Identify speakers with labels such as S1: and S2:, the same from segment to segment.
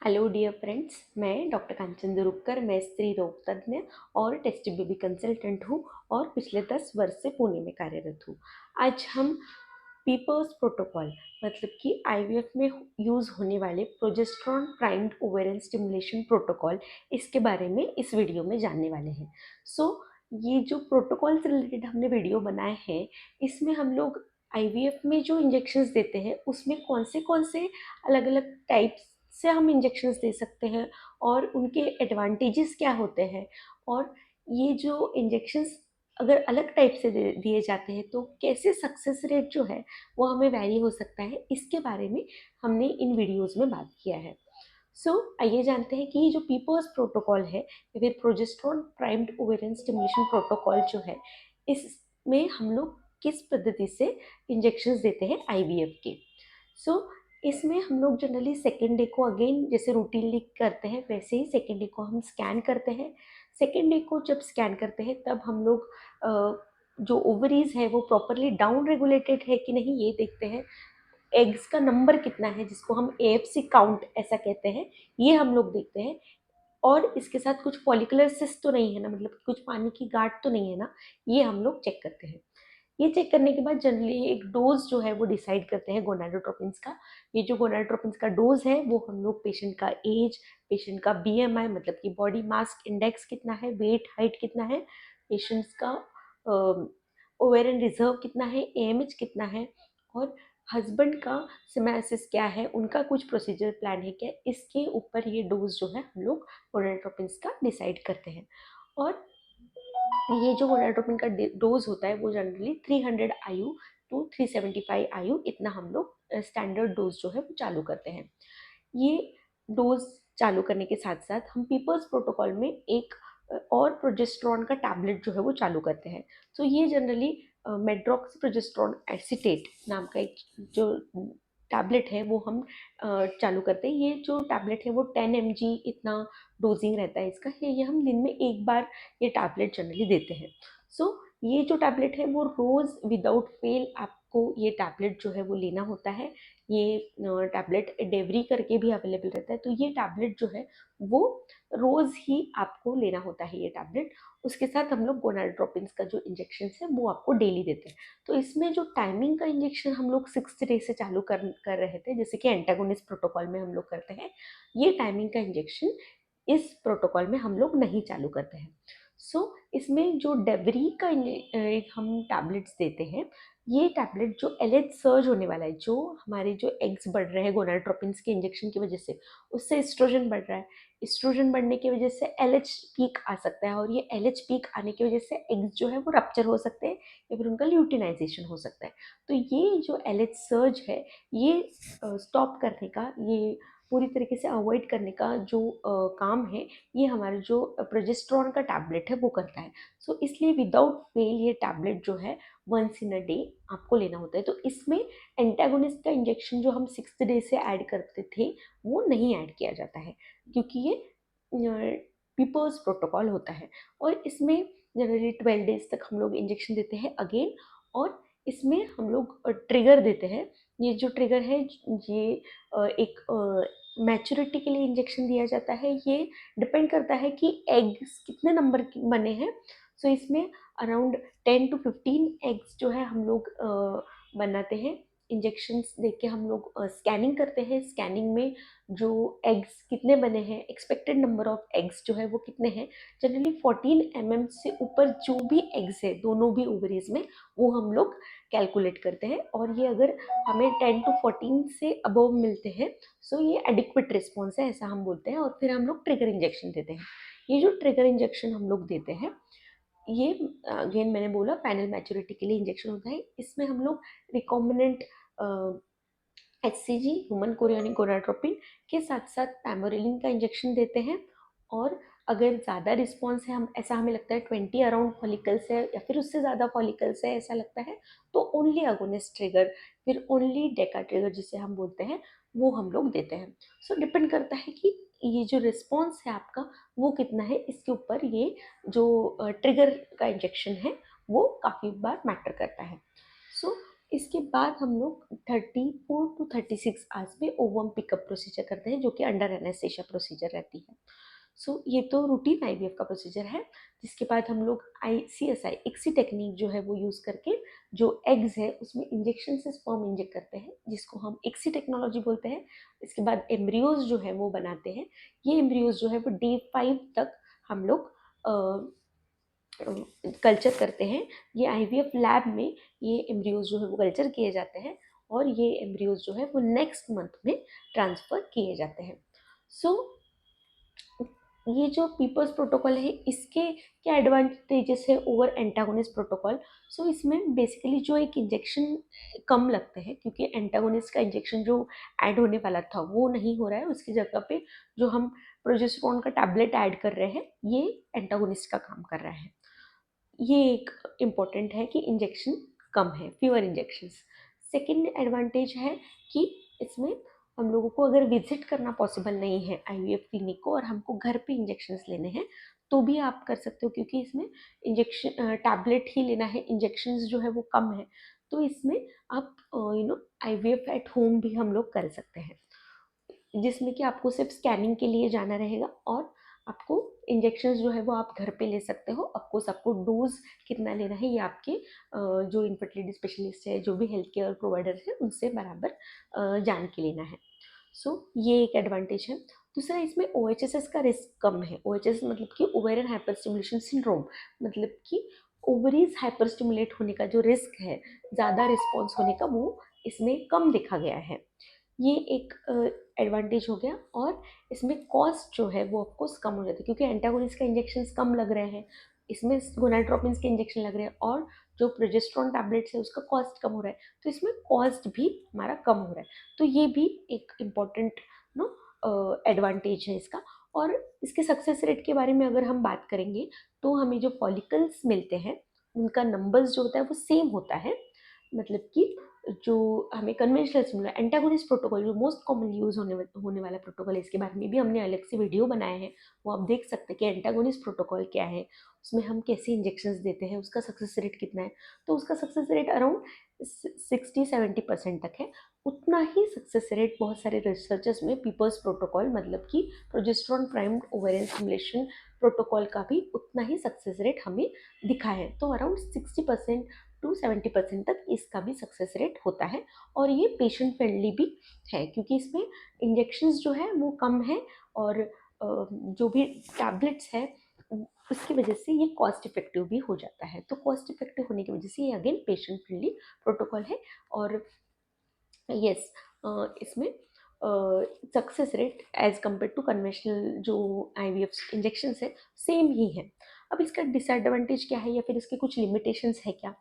S1: Hello dear friends, मैं doctor कांचन दुरुक्कर। मैं स्त्री रोग तज्ञ और टेस्ट बेबी कंसल्टेंट हूँ और पिछले 10 वर्ष से पुणे में कार्यरत हूँ। आज हम पीपर्स प्रोटोकॉल मतलब कि आईवीएफ में यूज़ होने वाले progesterone primed ovarian stimulation protocol, इसके बारे में इस वीडियो में जानने वाले हैं। ये जो प्रोटोकॉल से रिलेटेड हमने वीडियो बनाए हैं, इसमें हम लोग आईवीएफ में जो इंजेक्शंस देते हैं उसमें कौन से अलग अलग टाइप्स से हम इंजेक्शंस दे सकते हैं और उनके एडवांटेजेस क्या होते हैं, और ये जो इंजेक्शंस अगर अलग टाइप से दिए जाते हैं तो कैसे सक्सेस रेट जो है वो हमें वैरी हो सकता है, इसके बारे में हमने इन वीडियोस में बात किया है। आइए जानते हैं कि ये जो पीपर्स प्रोटोकॉल है या फिर progesterone primed ovarian stimulation protocol जो है, इसमें हम लोग किस पद्धति से इंजेक्शंस देते हैं आईवीएफ के। सो इसमें हम लोग जनरली सेकेंड डे को अगेन जैसे रूटीनली करते हैं वैसे ही सेकेंड डे को हम स्कैन करते हैं। सेकेंड डे को जब स्कैन करते हैं तब हम लोग जो ओवरीज है वो प्रॉपरली डाउन रेगुलेटेड है कि नहीं ये देखते हैं। एग्स का नंबर कितना है, जिसको हम एएफसी काउंट ऐसा कहते हैं, ये हम लोग देखते हैं। और इसके साथ कुछ फॉलिकुलर सिस्ट तो नहीं है ना, मतलब कुछ पानी की गांठ तो नहीं है ना, ये हम लोग चेक करते हैं। ये चेक करने के बाद जनरली एक डोज जो है वो डिसाइड करते हैं गोनाडोट्रोपिन्स का। ये जो गोनाडोट्रोपिन्स का डोज है वो हम लोग पेशेंट का एज, पेशेंट का बीएमआई मतलब कि बॉडी मास इंडेक्स कितना है, वेट हाइट कितना है, पेशेंट्स का ओवेरियन रिजर्व कितना है, एएमएच कितना है, और हस्बैंड का सिमेसिस क्या है, उनका कुछ प्रोसीजर प्लान है क्या, इसके ऊपर ये डोज जो है हम लोग गोनाडोट्रोपिन्स का डिसाइड करते हैं। और ये जो गोनाडोट्रोपिन का डोज होता है वो जनरली 300 आयु टू 375 आयु, इतना हम लोग स्टैंडर्ड डोज जो है वो चालू करते हैं। ये डोज चालू करने के साथ साथ हम पीपर्स प्रोटोकॉल में एक और प्रोजेस्टेरॉन का टैबलेट जो है वो चालू करते हैं। ये जनरली मेड्रॉक्स प्रोजेस्टेरॉन एसिटेट नाम का एक जो टैबलेट है वो हम चालू करते हैं। ये जो टैबलेट है वो 10 mg इतना डोजिंग रहता है इसका। ये हम दिन में एक बार ये टैबलेट जनरली देते हैं। ये जो टैबलेट है वो रोज़ विदाउट फेल आपको ये टैबलेट जो है वो लेना होता है। ये टैबलेट डेवरी करके भी अवेलेबल रहता है। तो ये टैबलेट जो है वो रोज़ ही आपको लेना होता है ये टैबलेट। उसके साथ हम लोग गोनाडोट्रोपिन्स का जो इंजेक्शन है वो आपको डेली देते हैं। तो इसमें जो टाइमिंग का इंजेक्शन हम लोग 6th डे से चालू कर रहे थे, जैसे कि एंटागोनिस्ट प्रोटोकॉल में हम लोग करते हैं, ये टाइमिंग का इंजेक्शन इस प्रोटोकॉल में हम लोग नहीं चालू करते हैं। इसमें जो डेवरी का एक हम टैबलेट्स देते हैं, ये टैबलेट जो एलएच सर्ज होने वाला है, जो हमारे जो एग्स बढ़ रहे हैं गोनाडोट्रोपिन्स के इंजेक्शन की वजह से, उससे एस्ट्रोजन बढ़ रहा है। एस्ट्रोजन बढ़ने की वजह से एलएच पीक आ सकता है, और ये एलएच पीक आने की वजह से एग्स जो है वो रप्चर हो सकते हैं या फिर उनका ल्यूटिनाइजेशन हो सकता है। तो ये जो एलएच सर्ज है, ये स्टॉप करने का, ये पूरी तरीके से अवॉइड करने का जो काम है, ये हमारे जो प्रोजेस्टेरॉन का टैबलेट है वो करता है। इसलिए विदाउट फेल ये टैबलेट जो है वंस इन अ डे आपको लेना होता है। तो इसमें एंटागोनिस्ट का इंजेक्शन जो हम 6th डे से ऐड करते थे वो नहीं ऐड किया जाता है, क्योंकि ये पीपर्स प्रोटोकॉल होता है। और इसमें जनरली 12 डेज तक हम लोग इंजेक्शन देते हैं अगेन। और इसमें हम लोग ट्रिगर देते हैं। ये जो ट्रिगर है ये एक मैच्योरिटी के लिए इंजेक्शन दिया जाता है। ये डिपेंड करता है कि एग्स कितने नंबर के बने हैं। इसमें अराउंड 10 to 15 एग्स जो है हम लोग बनाते हैं। इंजेक्शंस देके के हम लोग स्कैनिंग करते हैं। स्कैनिंग में जो एग्स कितने बने हैं, एक्सपेक्टेड नंबर ऑफ एग्स जो है वो कितने हैं, जनरली 14 से ऊपर जो भी एग्स है दोनों भी ओवरीज में, वो हम लोग कैलकुलेट करते हैं। और ये अगर हमें 10 to 14 से अबव मिलते हैं, ये एडिक्वेट रिस्पॉन्स है ऐसा हम बोलते हैं। और फिर हम लोग ट्रिगर इंजेक्शन देते हैं। ये जो ट्रिगर इंजेक्शन हम लोग देते हैं, ये अगेन मैंने बोला पैनल मैच्योरिटी के लिए इंजेक्शन होता है। इसमें हम लोग recombinant HCG human chorionic gonadotropin के साथ साथ पैमोरेलिन का इंजेक्शन देते हैं। और अगर ज़्यादा रिस्पॉन्स है, हम ऐसा हमें लगता है 20 अराउंड फॉलिकल्स है या फिर उससे ज़्यादा फॉलिकल्स है ऐसा लगता है, तो ओनली अगोनिस्ट ट्रिगर, फिर ओनली डेका ट्रिगर जिसे हम बोलते हैं, वो हम लोग देते हैं। डिपेंड करता है कि ये जो रिस्पॉन्स है आपका वो कितना है, इसके ऊपर ये जो ट्रिगर का इंजेक्शन है वो काफ़ी बार मैटर करता है। सो इसके बाद हम लोग 34 टू 36 आवर्स में ओवम पिकअप प्रोसीजर करते हैं, जो कि अंडर एनेस्थीसिया प्रोसीजर रहती है। सो ये तो रूटीन आईवीएफ का प्रोसीजर है। जिसके बाद हम लोग ICSI इक्सी टेक्निक जो है वो यूज़ करके जो एग्स है उसमें इंजेक्शन से स्पर्म इंजेक्ट करते हैं, जिसको हम इक्सी टेक्नोलॉजी बोलते हैं। इसके बाद एम्ब्रियोज जो है वो बनाते हैं। ये एम्ब्रियोज जो है वो डे 5 तक हम लोग कल्चर करते हैं। ये आईवीएफ लैब में ये एम्ब्रियोज जो है वो कल्चर किए जाते हैं, और ये एम्ब्रियोज जो है वो नेक्स्ट मंथ में ट्रांसफ़र किए जाते हैं। सो ये जो पीपर्स प्रोटोकॉल है इसके क्या एडवांटेजेस है ओवर एंटागोनिस्ट प्रोटोकॉल। सो इसमें बेसिकली जो एक इंजेक्शन कम लगते हैं, क्योंकि एंटागोनिस्ट का इंजेक्शन जो ऐड होने वाला था वो नहीं हो रहा है, उसकी जगह पे जो हम प्रोजेस्टेरोन का टैबलेट ऐड कर रहे हैं ये एंटागोनिस्ट का काम कर रहा है। ये एक इम्पॉर्टेंट है कि इंजेक्शन कम है, फीवर इंजेक्शंस। सेकेंड एडवांटेज है कि इसमें हम लोगों को अगर विजिट करना पॉसिबल नहीं है आईवीएफ क्लिनिक को और हमको घर पे इंजेक्शंस लेने हैं तो भी आप कर सकते हो, क्योंकि इसमें इंजेक्शन टैबलेट ही लेना है, इंजेक्शंस जो है वो कम है। तो इसमें आप आईवीएफ एट होम भी हम लोग कर सकते हैं, जिसमें कि आपको सिर्फ स्कैनिंग के लिए जाना रहेगा और आपको इंजेक्शंस जो है वो आप घर पे ले सकते हो। ऑफकोर्स आपको डोज कितना लेना है ये आपके जो इनफर्टिलिटी स्पेशलिस्ट है, जो भी हेल्थ केयर प्रोवाइडर है उनसे बराबर जान के लेना है। सो ये एक एडवांटेज है। दूसरा, इसमें OHSS का रिस्क कम है। OHSS मतलब कि ओवेरियन हाइपर स्टिमुलेशन सिंड्रोम, मतलब कि ओवरीज हाइपर स्टिमुलेट होने का जो रिस्क है, ज़्यादा रिस्पॉन्स होने का, वो इसमें कम देखा गया है। ये एक एडवांटेज हो गया। और इसमें कॉस्ट जो है वो ऑफकोर्स कम हो जाती है, क्योंकि एंटागोनिस्ट का इंजेक्शन कम लग रहे हैं, इसमें गोनाडोट्रोपिन के इंजेक्शन लग रहे हैं, और जो प्रोजेस्टेरोन टैबलेट्स है उसका कॉस्ट कम हो रहा है, तो इसमें कॉस्ट भी हमारा कम हो रहा है। तो ये भी एक इम्पॉर्टेंट नो एडवांटेज है इसका। और इसके सक्सेस रेट के बारे में अगर हम बात करेंगे तो हमें जो फॉलिकल्स मिलते हैं उनका नंबर्स जो होता है वो सेम होता है। मतलब कि जो हमें कन्वेंशनल सिमिलर एंटागोनिस्ट प्रोटोकॉल जो मोस्ट कॉमनली यूज होने वाला प्रोटोकॉल है, इसके बारे में भी हमने अलग से वीडियो बनाए हैं, वो आप देख सकते हैं कि एंटागोनिस्ट प्रोटोकॉल क्या है, उसमें हम कैसे इंजेक्शंस देते हैं, उसका सक्सेस रेट कितना है। तो उसका सक्सेस रेट अराउंड 60-70% तक है। उतना ही सक्सेस रेट बहुत सारे रिसर्चर्स में पीपर्स प्रोटोकॉल मतलब कि progesterone primed ovarian stimulation protocol का भी उतना ही सक्सेस रेट हमें दिखा है। तो अराउंड 60% टू 70% तक इसका भी सक्सेस रेट होता है। और ये पेशेंट फ्रेंडली भी है, क्योंकि इसमें इंजेक्शंस जो है वो कम है, और जो भी टैबलेट्स है उसकी वजह से ये कॉस्ट इफेक्टिव भी हो जाता है। तो कॉस्ट इफेक्टिव होने की वजह से ये अगेन पेशेंट फ्रेंडली प्रोटोकॉल है। और यस, इसमें success rate as compare to conventional जो IVF इंजेक्शंस है सेम ही है। अब इसका डिसएडवांटेज क्या है या फिर इसके कुछ लिमिटेशंस है क्या?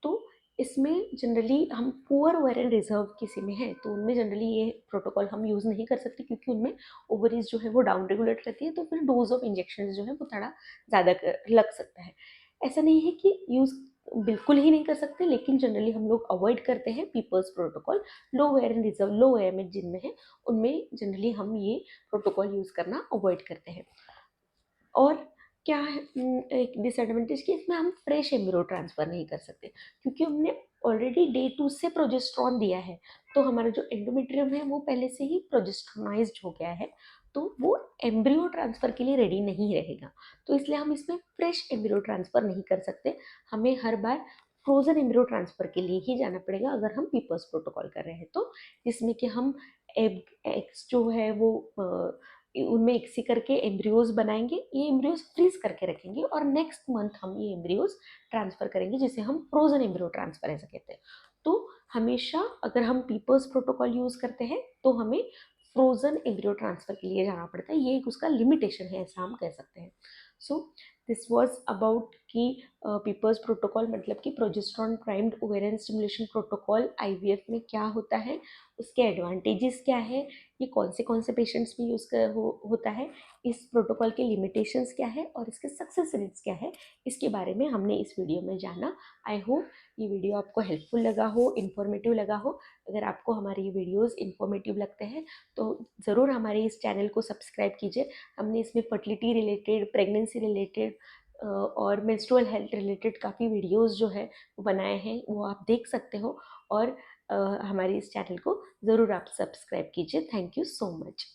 S1: तो इसमें जनरली हम पुअर ओवेरियन रिजर्व किसी में है तो उनमें जनरली ये प्रोटोकॉल हम यूज़ नहीं कर सकते, क्योंकि उनमें ओवरीज जो है वो डाउन रेगुलेट रहती है, तो फिर डोज ऑफ इंजेक्शन जो है वो थोड़ा ज़्यादा लग सकता है। ऐसा नहीं है कि यूज़ बिल्कुल ही नहीं कर सकते, लेकिन जनरली हम लोग अवॉइड करते हैं पीपल्स प्रोटोकॉल। लो ओवेरियन रिजर्व, लो एम जिनमें है उनमें जनरली हम ये प्रोटोकॉल यूज़ करना अवॉइड करते हैं। और क्या है एक डिसएडवांटेज कि इसमें हम फ्रेश एम्ब्रियो ट्रांसफ़र नहीं कर सकते, क्योंकि हमने ऑलरेडी डे 2 से प्रोजेस्टेरोन दिया है, तो हमारा जो एंडोमेट्रियम है वो पहले से ही प्रोजेस्टेरोनाइज्ड हो गया है, तो वो एम्ब्रियो ट्रांसफ़र के लिए रेडी नहीं रहेगा। तो इसलिए हम इसमें फ्रेश एम्ब्रियो ट्रांसफ़र नहीं कर सकते, हमें हर बार फ्रोज़न एम्ब्रियो ट्रांसफ़र के लिए ही जाना पड़ेगा अगर हम पीपर्स प्रोटोकॉल कर रहे हैं तो। जिसमें कि हम एग्स जो है वो उनमें इक्सी करके एम्ब्रियोज बनाएंगे, ये एम्ब्रियोज फ्रीज करके रखेंगे और नेक्स्ट मंथ हम ये एम्ब्रियोज ट्रांसफ़र करेंगे, जिसे हम फ्रोजन एम्ब्रियो ट्रांसफ़र ऐसा कहते हैं। तो हमेशा अगर हम पीपर्स प्रोटोकॉल यूज़ करते हैं तो हमें फ्रोजन एम्ब्रियो ट्रांसफ़र के लिए जाना पड़ता है, ये एक उसका लिमिटेशन है ऐसा हम कह सकते हैं। सो दिस वॉज अबाउट कि पीपर्स प्रोटोकॉल मतलब कि progesterone primed ovarian stimulation protocol IVF में क्या होता है, उसके एडवांटेजेस क्या है, ये कौन से पेशेंट्स में यूज़ होता है, इस प्रोटोकॉल के लिमिटेशंस क्या है और इसके सक्सेस रेट्स क्या है, इसके बारे में हमने इस वीडियो में जाना। आई होप ये वीडियो आपको हेल्पफुल लगा हो, इन्फॉर्मेटिव लगा हो। अगर आपको हमारे ये वीडियोस इन्फॉर्मेटिव लगते हैं तो ज़रूर हमारे इस चैनल को सब्सक्राइब कीजिए। हमने इसमें फर्टिलिटी रिलेटेड, प्रेगनेंसी रिलेटेड और मेंस्ट्रुअल हेल्थ रिलेटेड काफ़ी वीडियोस जो है वो बनाए हैं, वो आप देख सकते हो। और हमारे इस चैनल को ज़रूर आप सब्सक्राइब कीजिए। Thank you so much.